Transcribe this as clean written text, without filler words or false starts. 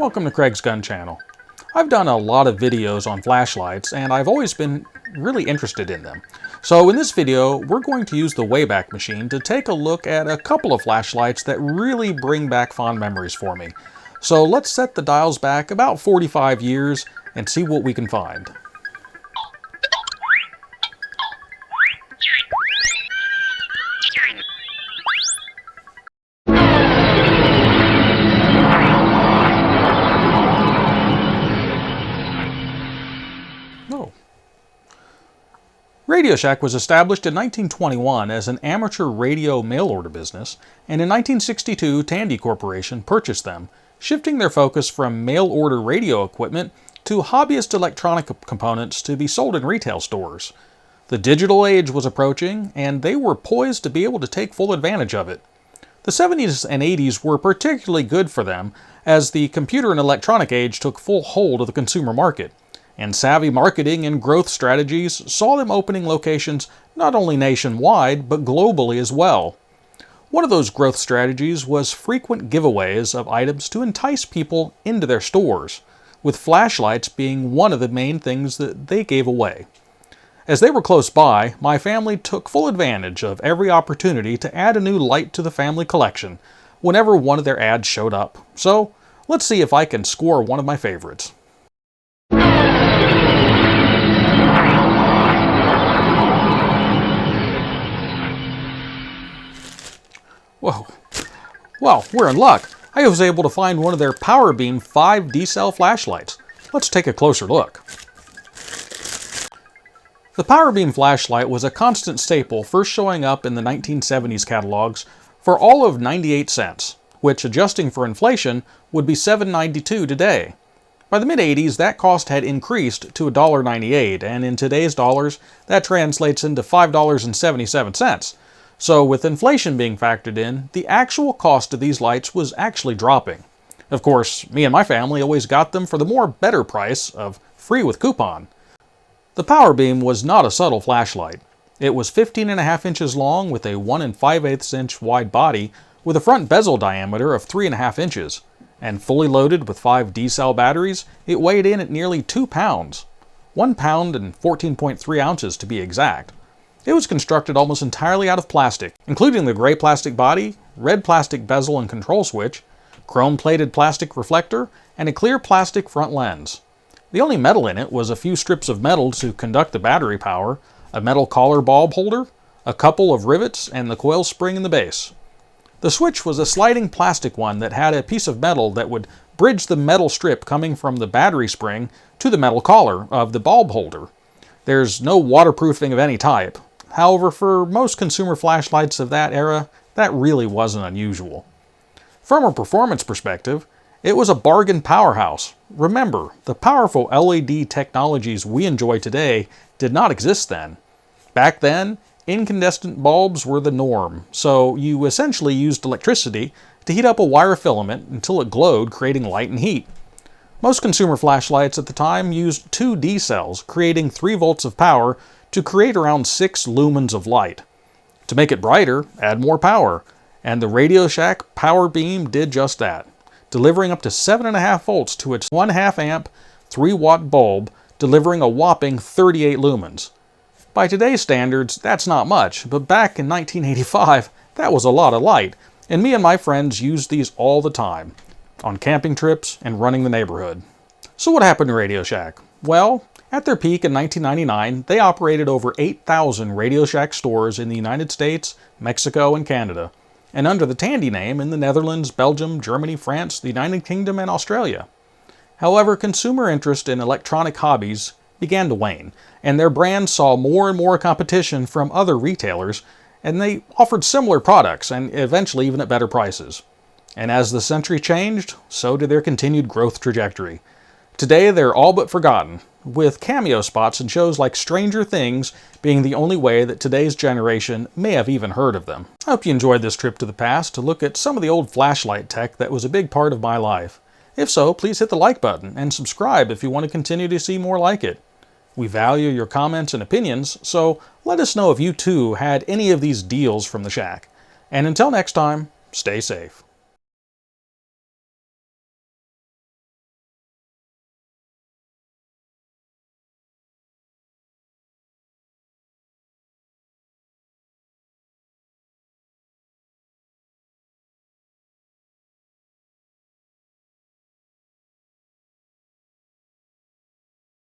Welcome to Craig's Gun Channel. I've done a lot of videos on flashlights and I've always been really interested in them. So in this video, we're going to use the Wayback Machine to take a look at a couple of flashlights that really bring back fond memories for me. So let's set the dials back about 45 years and see what we can find. RadioShack was established in 1921 as an amateur radio mail-order business, and in 1962 Tandy Corporation purchased them, shifting their focus from mail-order radio equipment to hobbyist electronic components to be sold in retail stores. The digital age was approaching, and they were poised to be able to take full advantage of it. The 70s and 80s were particularly good for them, as the computer and electronic age took full hold of the consumer market. And savvy marketing and growth strategies saw them opening locations not only nationwide, but globally as well. One of those growth strategies was frequent giveaways of items to entice people into their stores, with flashlights being one of the main things that they gave away. As they were close by, my family took full advantage of every opportunity to add a new light to the family collection whenever one of their ads showed up. So, let's see if I can score one of my favorites. Whoa. Well, we're in luck. I was able to find one of their Power Beam 5D cell flashlights. Let's take a closer look. The Power Beam flashlight was a constant staple, first showing up in the 1970s catalogs for all of 98 cents, which, adjusting for inflation, would be $7.92 today. By the mid-80s, that cost had increased to $1.98, and in today's dollars, that translates into $5.77. So with inflation being factored in, the actual cost of these lights was actually dropping. Of course, me and my family always got them for the better price of free with coupon. The Power Beam was not a subtle flashlight. It was 15.5 inches long with a 1 5/8 inch wide body with a front bezel diameter of 3.5 inches. And fully loaded with 5 D-cell batteries, it weighed in at nearly 2 pounds. 1 pound and 14.3 ounces to be exact. It was constructed almost entirely out of plastic, including the gray plastic body, red plastic bezel and control switch, chrome-plated plastic reflector, and a clear plastic front lens. The only metal in it was a few strips of metal to conduct the battery power, a metal collar bulb holder, a couple of rivets, and the coil spring in the base. The switch was a sliding plastic one that had a piece of metal that would bridge the metal strip coming from the battery spring to the metal collar of the bulb holder. There's no waterproofing of any type. However, for most consumer flashlights of that era, that really wasn't unusual. From a performance perspective, it was a bargain powerhouse. Remember, the powerful LED technologies we enjoy today did not exist then. Back then, incandescent bulbs were the norm, so you essentially used electricity to heat up a wire filament until it glowed, creating light and heat. Most consumer flashlights at the time used 2 D cells, creating 3 volts of power to create around 6 lumens of light. To make it brighter, add more power, and the RadioShack Power Beam did just that, delivering up to 7.5 volts to its 1/2 amp, 3-watt bulb, delivering a whopping 38 lumens. By today's standards, that's not much, but back in 1985, that was a lot of light, and me and my friends used these all the time, on camping trips and running the neighborhood. So what happened to RadioShack? Well, at their peak in 1999, they operated over 8,000 RadioShack stores in the United States, Mexico, and Canada, and under the Tandy name in the Netherlands, Belgium, Germany, France, the United Kingdom, and Australia. However, consumer interest in electronic hobbies began to wane, and their brand saw more and more competition from other retailers, and they offered similar products, and eventually even at better prices. And as the century changed, so did their continued growth trajectory. Today, they're all but forgotten, with cameo spots in shows like Stranger Things being the only way that today's generation may have even heard of them. I hope you enjoyed this trip to the past to look at some of the old flashlight tech that was a big part of my life. If so, please hit the like button and subscribe if you want to continue to see more like it. We value your comments and opinions, so let us know if you too had any of these deals from the shack. And until next time, stay safe.